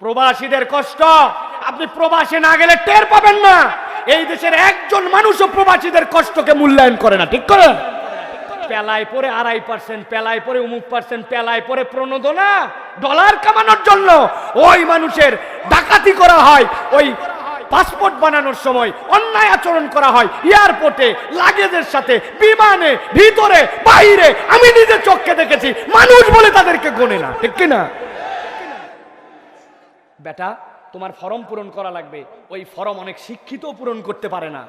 প্রবাসীদের কষ্ট আপনি প্রবাসে না গেলে টের পাবেন না। এই দেশের একজন মানুষও প্রবাসীদের কষ্টকে মূল্যায়ন করে না, ঠিক করে? পেলায় পরে 2.5%, পেলায় পরে অমুক %, পেলায় পরে প্রণোদনা ডলার কামানোর জন্য ওই মানুষের ডাকাতি করা হয়, ওই পাসপোর্ট বানানোর সময় অন্যায় আচরণ করা হয়, এয়ারপোর্টে লাগেজের সাথে, বিমানে, ভিতরে বাইরে। আমি নিজে চোখে দেখেছি, মানুষ বলে তাদেরকে গোনে না, ঠিক কিনা? বেটা, তোমার ফর্ম পূরণ করা লাগবে, ওই ফর্ম অনেক শিক্ষিত পূরণ করতে পারে না।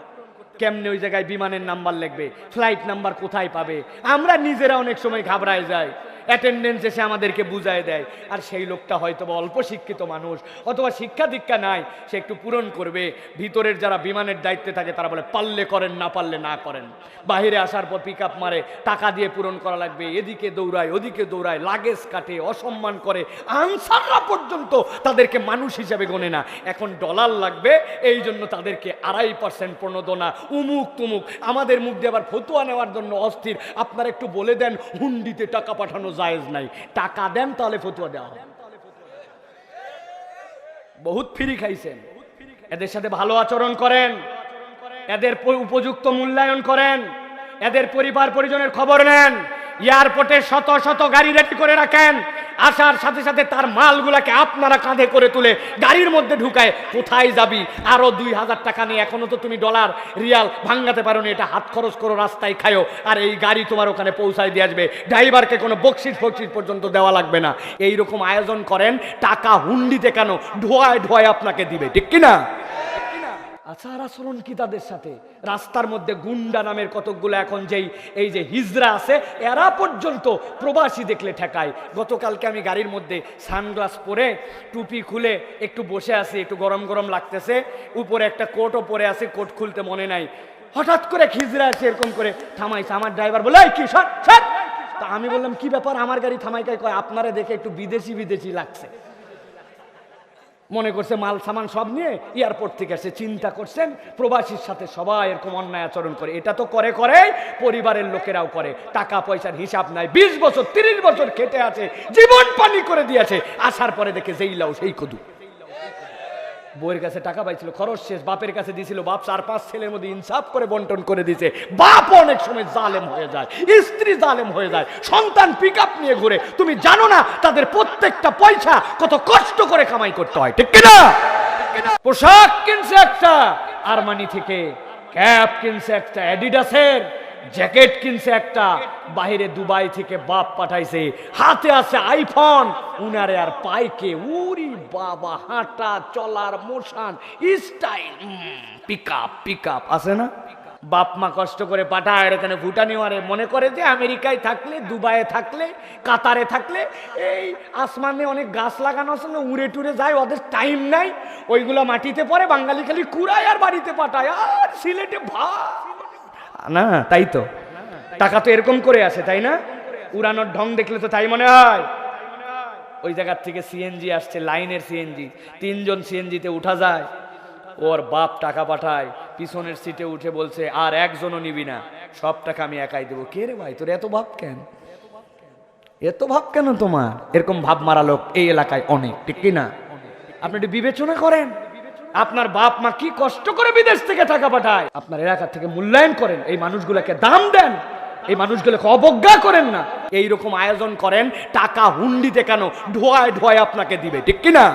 কেমনে ওই জায়গায় বিমানের নাম্বার লিখবে, ফ্লাইট নাম্বার কোথায় পাবে? আমরা নিজেরা অনেক সময় ঘাবড়ায় যাই। অ্যাটেন্ডেন্স এসে আমাদেরকে বুঝায় দেয়, আর সেই লোকটা হয়তো বা অল্প শিক্ষিত মানুষ, অথবা শিক্ষা দীক্ষা নাই, সে একটু পূরণ করবে। ভিতরের যারা বিমানের দায়িত্বে থাকে তারা বলে পারলে করেন, না পারলে না করেন। বাহিরে আসার পর পিক আপ মারে, টাকা দিয়ে পূরণ করা লাগবে, এদিকে দৌড়ায় ওদিকে দৌড়ায়, লাগেজ কাটে, অসম্মান করে। আনসাররা পর্যন্ত তাদেরকে মানুষ হিসেবে গোনে না। এখন ডলার লাগবে, এই জন্য তাদেরকে 2.5% প্রণোদনা, উমুক তুমুক। আমাদের মুখ দিয়ে আবার ফতুয়া নেওয়ার জন্য অস্থির। আপনারা একটু বলে দেন, হুন্ডিতে টাকা পাঠানো জায়েজ নাই, টাকা দেন তাহলে ফতুয়া দেওয়া হবে। বহুত ফ্রি খাইছেন। এদের সাথে ভালো আচরণ করেন, এদের উপযুক্ত মূল্যায়ন করেন, এদের পরিবার পরিজনের খবর নেন। এয়ারপোর্টে শত শত গাড়ি রেডি করে রাখেন, আসার সাথে সাথে তার মালগুলাকে আপনারা কাঁধে করে তুলে গাড়ির মধ্যে ঢুকায়। কোথায় যাবি? আরো 2000 টাকা নিয়ে, এখনো তো তুমি ডলার রিয়াল ভাঙাতে পারো নি, এটা হাত খরচ করো, রাস্তায় খায়ো, আর এই গাড়ি তোমার ওখানে পৌঁছায় দিয়ে আসবে। ড্রাইভারকে কোনো বকশিস ফকশিস পর্যন্ত দেওয়া লাগবে না। এইরকম আয়োজন করেন, টাকা হুন্ডিতে কেন, ধোয়ায় ধোয়ায় আপনাকে দিবে, ঠিক কিনা? আচার আচরণ কি তাদের সাথে? রাস্তার মধ্যে গুন্ডা নামের কতকগুলো এখন এই যে হিজড়া আছে, এরা পর্যন্ত প্রবাসী দেখলে ঠেকায়। গতকালকে আমি গাড়ির মধ্যে সানগ্লাস পরে টুপি খুলে একটু বসে আছি, একটু গরম গরম লাগতেছে, উপরে একটা কোটও পরে আছে, কোট খুলতে মনে নাই। হঠাৎ করে হিজড়া আছে এরকম করে থামাইছে। আমার ড্রাইভার বলে, এই কি সর সর। তা আমি বললাম, কি ব্যাপার? আমার গাড়ি থামাইকাই কয়, আপনারা দেখে একটু বিদেশি বিদেশি লাগছে। মনে করছে মাল সামান সব নিয়ে এয়ারপোর্ট থেকে আসে। চিন্তা করছেন প্রবাসীর সাথে সবাই এরকম অন্যায় আচরণ করে? এটা তো করে পরিবারের লোকেরাও করে। টাকা পয়সার হিসাব নাই, 20 বছর 30 বছর খেটে আছে, জীবন পানি করে দিয়েছে, আসার পরে দেখে যেই লাও সেই কদু। বউয়ের কাছে টাকা পাইছিল, খরচ শেষ, বাপের কাছে দিছিল, বাপ 4-5 ছেলের মধ্যে ইনসাফ করে বন্টন করে দিয়েছে। বাপ অনেক সময় জালেম হয়ে যায়, স্ত্রী জালেম হয়ে যায়, সন্তান পিক আপ নিয়ে ঘুরে। তুমি জানো না তাদের প্রত্যেকটা পয়সা কত কষ্ট করে কামাই করতে হয়, ঠিক কিনা? পোশাক কিনছে একটা আরমানি থেকে, ক্যাপ কিনছে একটা অ্যাডিডাসের, জ্যাকেট কিনছে একটা, বাহিরে দুবাই থেকে বাপ পাঠাইছে, হাতে আছে আইফোন, উনারে আর পাইকে উরি বাবা, হাঁটা চলার মোশন স্টাইল, পিক আপ আছে না? বাপ মা কষ্ট করে পাঠায়, এখানে ভুটানি মারে, মনে করে যে আমেরিকায় থাকলে, দুবাইয়ে থাকলে, কাতারে থাকলে, এই আসমানে অনেক গাছ লাগানো আছে না, উড়ে টুরে যায়, ওদের টাইম নাই, ওইগুলা মাটিতে পড়ে, বাঙালি খালি কুড়ায় আর বাড়িতে পাঠায়, আর সিলেটে না। তাই তো, টাকা তো এরকম করে আসে, তাই না? উড়ানোর ঢং দেখলে তো তাই মনে হয়। ওই জায়গার থেকে সিএনজি আসছে, লাইনের সিএনজি, 3 জন সিএনজিতে উঠা যায়। ওর বাপ টাকা পাঠায়, পিছনের সিটে উঠে বলছে, আর একজনও নিবি না, সব টাকা আমি একাই দেবো। কে রে ভাই, তোর এত ভাব কেন? এত ভাব কেন তোমার? এরকম ভাব মারা লোক এই এলাকায় অনেক, ঠিক কিনা? আপনি একটু বিবেচনা করেন, আপনার বাপ মা কি কষ্ট করে বিদেশ থেকে টাকা পাঠায়, আপনার এলাকা থেকে মূল্যায়ন করেন, এই মানুষগুলোকে দাম দেন, এই মানুষগুলোকে অবজ্ঞা করেন না। এইরকম আয়োজন করেন, টাকা হুন্ডিতে কেন, ধোয়ায় ধোয়ায় আপনাকে দিবে, ঠিক কিনা?